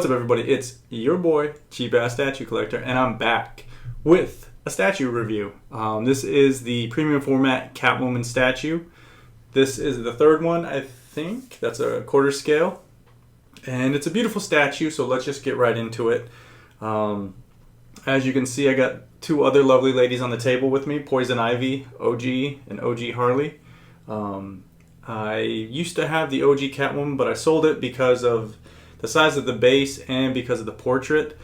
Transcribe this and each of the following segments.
What's up, everybody? It's your boy, Cheap Ass Statue Collector, and I'm back with a statue review. This is the premium format Catwoman statue. This is the third one, I think. That's a quarter scale. And it's a beautiful statue, so let's just get right into it. As you can see, I got two other lovely ladies on the table with me, Poison Ivy, OG, and OG Harley. I used to have the OG Catwoman, but I sold it because of the size of the base and because of the portrait.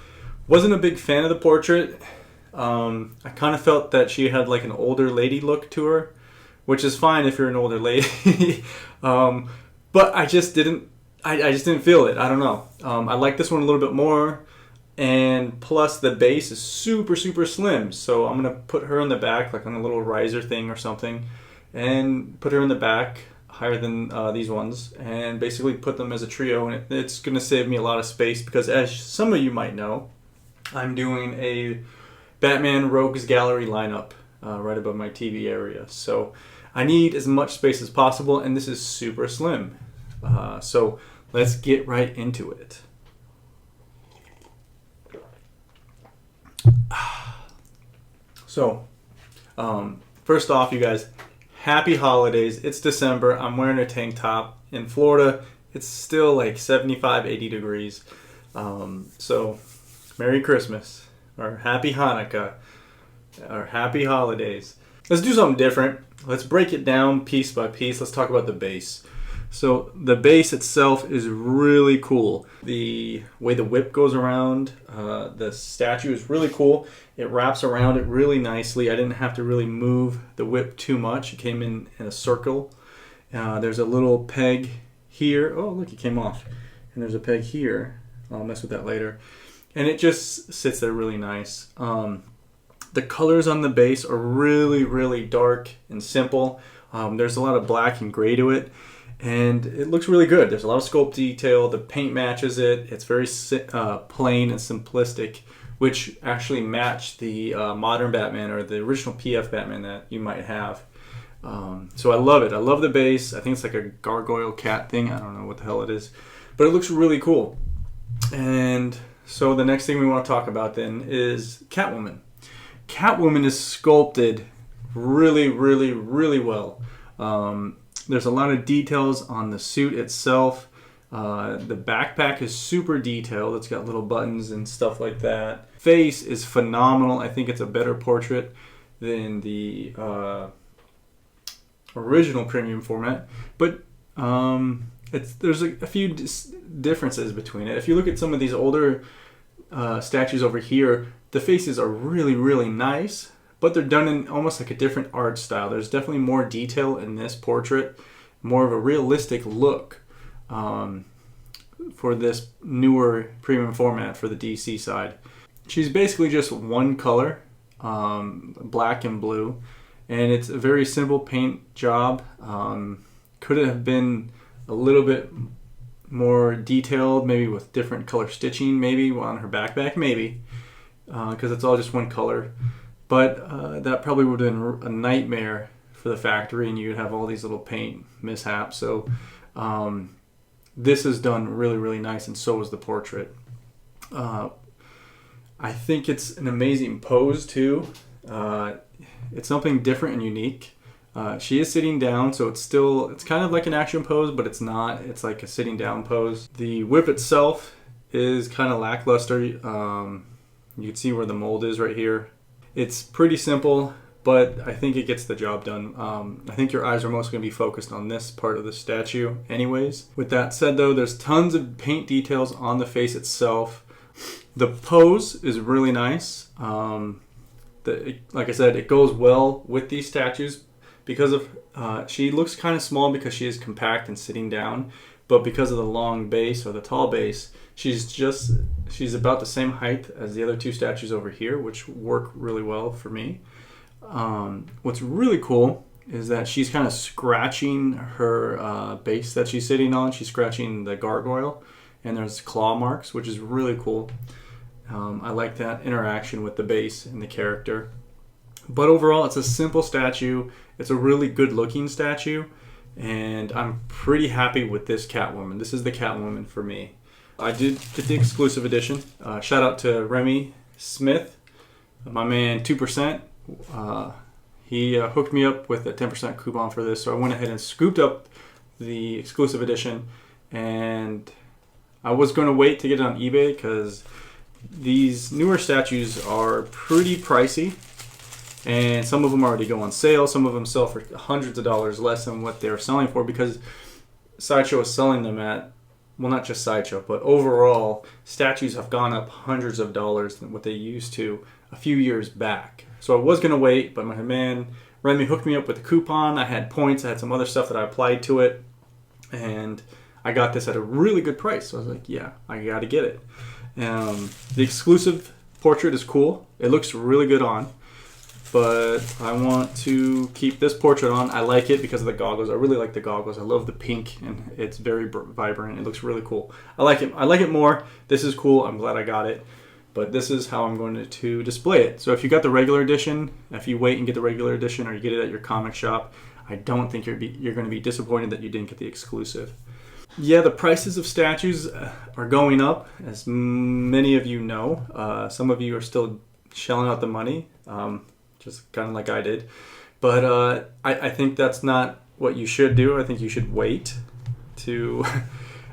Wasn't a big fan of the portrait. I kind of felt that she had like an older lady look to her, which is fine if you're an older lady. But I just didn't feel it. I don't know. I like this one a little bit more, and plus the base is super slim. So I'm gonna put her in the back, like on a little riser thing or something, and put her in the back higher than these ones, and basically put them as a trio, and it's going to save me a lot of space because, as some of you might know, I'm doing a Batman Rogues Gallery lineup right above my TV area, so I need as much space as possible, and this is super slim. So let's get right into it. So first off, you guys, happy holidays. It's December. I'm wearing a tank top. In Florida, it's still like 75, 80 degrees. So Merry Christmas, or Happy Hanukkah, or Happy Holidays. Let's do something different. Let's break it down piece by piece. Let's talk about the base. So the base itself is really cool. The way the whip goes around the statue is really cool. It wraps around it really nicely. I didn't have to really move the whip too much. It came in a circle. There's a little peg here. Oh, look, it came off. And there's a peg here. I'll mess with that later. And it just sits there really nice. The colors on the base are really dark and simple. There's a lot of black and gray to it. And it looks really good. There's a lot of sculpt detail. The paint matches it. It's very plain and simplistic, which actually match the modern Batman or the original PF Batman that you might have. So I love it. I love the base. I think it's like a gargoyle cat thing. I don't know what the hell it is. But it looks really cool. And so the next thing we want to talk about then is Catwoman. Catwoman is sculpted really well. There's a lot of details on the suit itself. The backpack is super detailed. It's got little buttons and stuff like that. Face is phenomenal. I think it's a better portrait than the original premium format. But there's a few differences between it. If you look at some of these older statues over here, the faces are really nice, but they're done in almost like a different art style. There's definitely more detail in this portrait, more of a realistic look for this newer premium format for the DC side. She's basically just one color, black and blue, and it's a very simple paint job. Could have been a little bit more detailed, maybe with different color stitching, maybe on her backpack, maybe, because it's all just one color. But that probably would have been a nightmare for the factory, and you'd have all these little paint mishaps. So this is done really nice, and so is the portrait. I think it's an amazing pose too. It's something different and unique. She is sitting down, so it's kind of like an action pose, but it's not. It's like a sitting down pose. The whip itself is kind of lackluster. You can see where the mold is right here. It's pretty simple, but I think it gets the job done. I think your eyes are mostly going to be focused on this part of the statue anyways. With that said though, there's tons of paint details on the face itself. The pose is really nice. Like I said, it goes well with these statues because of she looks kind of small because she is compact and sitting down, but because of the long base or the tall base, she's about the same height as the other two statues over here, which work really well for me. What's really cool is that she's kind of scratching her base that she's sitting on. She's scratching the gargoyle, and there's claw marks, which is really cool. I like that interaction with the base and the character. But overall, it's a simple statue. It's a really good looking statue, and I'm pretty happy with this Catwoman. This is the Catwoman for me. I did get the exclusive edition. Shout out to Remy Smith, my man 2%. He hooked me up with a 10% coupon for this, so I went ahead and scooped up the exclusive edition, and I was going to wait to get it on eBay because these newer statues are pretty pricey, and some of them already go on sale. Some of them sell for hundreds of dollars less than what they're selling for because Sideshow is selling them at, well, not just Sideshow, but overall, statues have gone up hundreds of dollars than what they used to a few years back. So I was going to wait, but my man Remy hooked me up with a coupon. I had points. I had some other stuff that I applied to it, and I got this at a really good price. So I was like, yeah, I got to get it. The exclusive portrait is cool. It looks really good on. But I want to keep this portrait on. I like it because of the goggles. I really like the goggles. I love the pink, and it's very vibrant. It looks really cool. I like it. I like it more. This is cool. I'm glad I got it. But this is how I'm going to display it. So if you got the regular edition, if you wait and get the regular edition or you get it at your comic shop, I don't think you're going to be disappointed that you didn't get the exclusive. Yeah, the prices of statues are going up, as many of you know. Some of you are still shelling out the money. Just kind of like I did. But I think that's not what you should do. I think you should wait to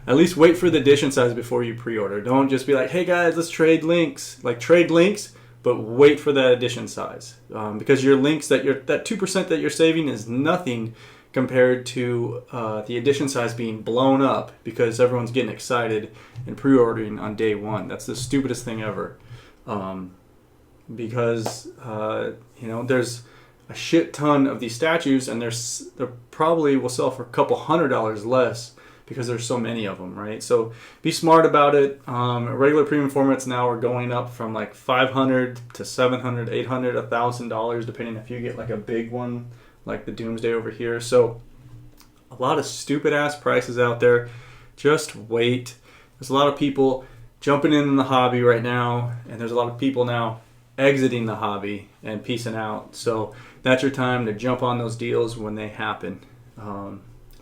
at least wait for the edition size before you pre-order. Don't just be like, hey guys, let's trade links. Like, trade links, but wait for that edition size. Because your links, that 2% that you're saving is nothing compared to the edition size being blown up because everyone's getting excited and pre-ordering on day one. That's the stupidest thing ever. Because there's a shit ton of these statues, and they probably will sell for a couple $100 less because there's so many of them, right? So be smart about it. Regular premium formats now are going up from like $500 to $700, $800, $1,000, depending if you get like a big one like the Doomsday over here. So a lot of stupid ass prices out there. Just wait. There's a lot of people jumping in the hobby right now, and there's a lot of people now exiting the hobby and peacing out. So that's your time to jump on those deals when they happen.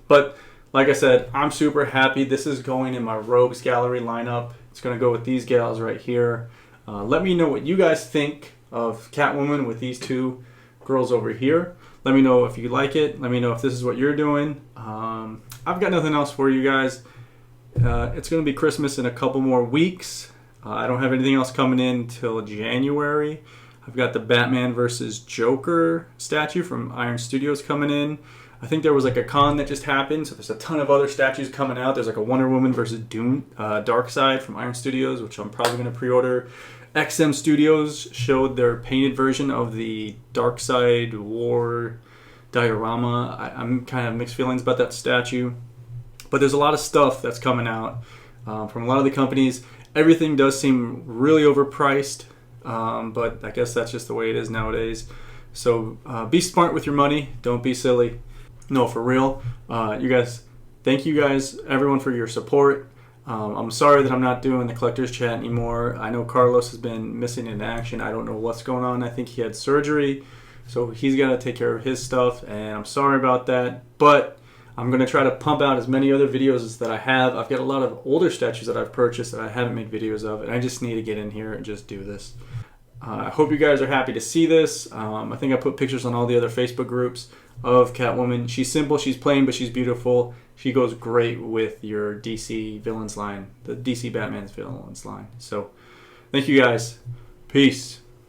But like I said, I'm super happy. This is going in my Rogues Gallery lineup. It's going to go with these gals right here. Let me know what you guys think of Catwoman with these two girls over here. Let me know if you like it. Let me know if this is what you're doing. I've got nothing else for you guys. It's going to be Christmas in a couple more weeks. I don't have anything else coming in till January. I've got the Batman versus Joker statue from Iron Studios coming in. I think there was like a con that just happened, so there's a ton of other statues coming out. There's like a Wonder Woman versus Darkseid from Iron Studios, which I'm probably going to pre-order. XM Studios showed their painted version of the Darkseid War diorama. I'm kind of mixed feelings about that statue. But there's a lot of stuff that's coming out from a lot of the companies. Everything does seem really overpriced, but I guess that's just the way it is nowadays. So be smart with your money. Don't be silly. No, for real. Thank you guys, everyone, for your support. I'm sorry that I'm not doing the collector's chat anymore. I know Carlos has been missing in action. I don't know what's going on. I think he had surgery, so he's got to take care of his stuff, and I'm sorry about that. But I'm going to try to pump out as many other videos as that I have. I've got a lot of older statues that I've purchased that I haven't made videos of, and I just need to get in here and just do this. I hope you guys are happy to see this. I think I put pictures on all the other Facebook groups of Catwoman. She's simple, she's plain, but she's beautiful. She goes great with your DC villains line, the DC Batman's villains line. So, thank you guys. Peace.